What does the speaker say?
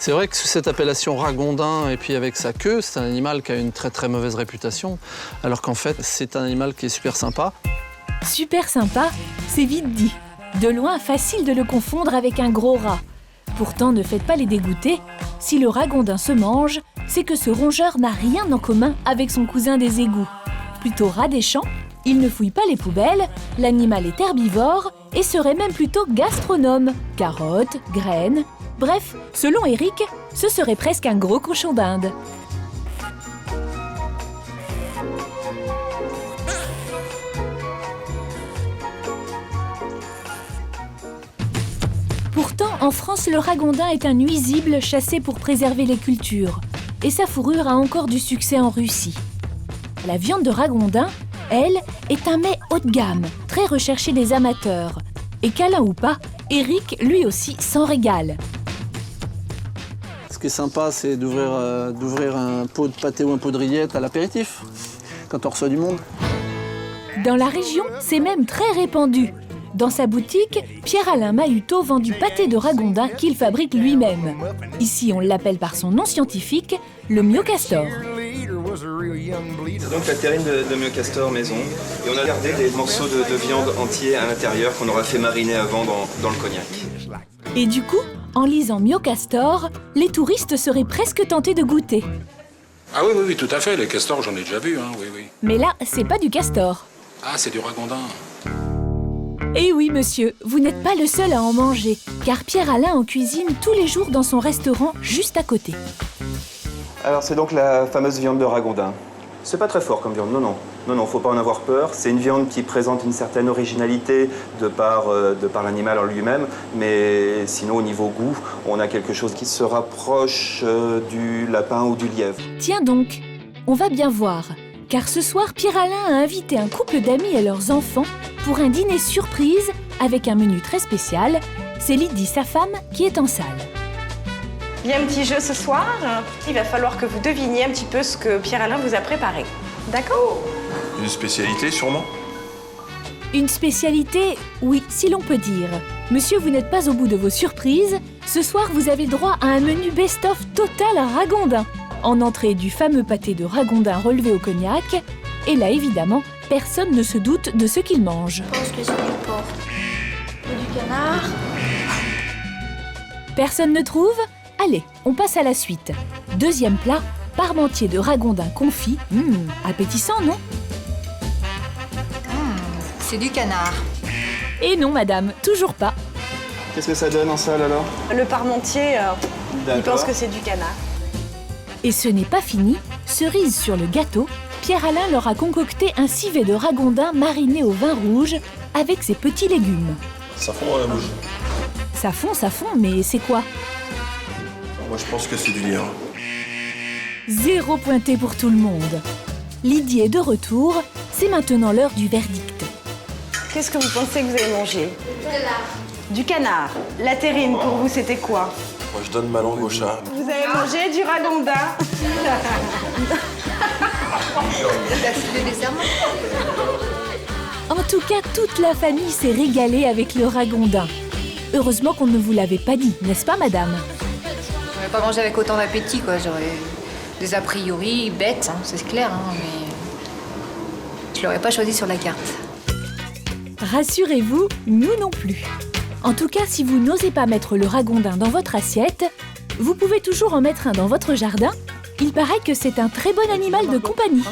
C'est vrai que sous cette appellation ragondin et puis avec sa queue, c'est un animal qui a une très très mauvaise réputation, alors qu'en fait, c'est un animal qui est super sympa. Super sympa, c'est vite dit. De loin, facile de le confondre avec un gros rat. Pourtant, ne faites pas les dégoûter. Si le ragondin se mange, c'est que ce rongeur n'a rien en commun avec son cousin des égouts. Plutôt rat des champs, il ne fouille pas les poubelles, l'animal est herbivore et serait même plutôt gastronome. Carottes, graines... Bref, selon Eric, ce serait presque un gros cochon d'Inde. Pourtant, en France, le ragondin est un nuisible chassé pour préserver les cultures. Et sa fourrure a encore du succès en Russie. La viande de ragondin, elle, est un mets haut de gamme, très recherché des amateurs. Et câlin ou pas, Eric, lui aussi, s'en régale. Ce qui est sympa, c'est d'ouvrir un pot de pâté ou un pot de rillettes à l'apéritif, quand on reçoit du monde. Dans la région, c'est même très répandu. Dans sa boutique, Pierre-Alain Mahutot vend du pâté de ragondin qu'il fabrique lui-même. Ici, on l'appelle par son nom scientifique, le myocastor. C'est donc la terrine de myocastor maison. Et on a gardé des morceaux de viande entiers à l'intérieur qu'on aura fait mariner avant dans le cognac. Et du coup, en lisant myocastor, les touristes seraient presque tentés de goûter. Ah oui, tout à fait. Les castors, j'en ai déjà vu, hein, oui. Mais là, c'est pas du castor. Ah, c'est du ragondin. Eh oui, monsieur, vous n'êtes pas le seul à en manger, car Pierre-Alain en cuisine tous les jours dans son restaurant juste à côté. Alors c'est donc la fameuse viande de ragondin. C'est pas très fort comme viande, non, faut pas en avoir peur. C'est une viande qui présente une certaine originalité de par l'animal en lui-même, mais sinon au niveau goût, on a quelque chose qui se rapproche du lapin ou du lièvre. Tiens donc, on va bien voir, car ce soir, Pierre-Alain a invité un couple d'amis et leurs enfants pour un dîner surprise avec un menu très spécial. C'est Lydie, sa femme, qui est en salle. Il y a un petit jeu ce soir. Il va falloir que vous deviniez un petit peu ce que Pierre-Alain vous a préparé. D'accord ? Une spécialité, sûrement ? Une spécialité, oui, si l'on peut dire. Monsieur, vous n'êtes pas au bout de vos surprises. Ce soir, vous avez droit à un menu best-of total ragondin. En entrée du fameux pâté de ragondin relevé au cognac. Et là, évidemment, personne ne se doute de ce qu'il mange. Je pense que c'est du porc. Ou du canard. Personne ne trouve ? Allez, on passe à la suite. Deuxième plat, parmentier de ragondin confit. Appétissant, non ? C'est du canard. Et non, madame, toujours pas. Qu'est-ce que ça donne en salle alors ? Le parmentier, il D'accord. pense que c'est du canard. Et ce n'est pas fini. Cerise sur le gâteau, Pierre-Alain leur a concocté un civet de ragondin mariné au vin rouge avec ses petits légumes. Ça fond dans la bouche. Ça fond, mais c'est quoi ? Moi, je pense que c'est du lièvre. 0 pointé pour tout le monde. Lydie est de retour, c'est maintenant l'heure du verdict. Qu'est-ce que vous pensez que vous allez manger ? Du canard. La terrine, pour vous, c'était quoi ? Moi, je donne ma langue au chat. Vous avez mangé du ragondin. En tout cas, toute la famille s'est régalée avec le ragondin. Heureusement qu'on ne vous l'avait pas dit, n'est-ce pas, madame ? Je n'aurais pas mangé avec autant d'appétit, quoi. J'aurais des a priori bêtes, hein, c'est clair, hein, mais je l'aurais pas choisi sur la carte. Rassurez-vous, nous non plus. En tout cas, si vous n'osez pas mettre le ragondin dans votre assiette, vous pouvez toujours en mettre un dans votre jardin. Il paraît que c'est un très bon animal de compagnie.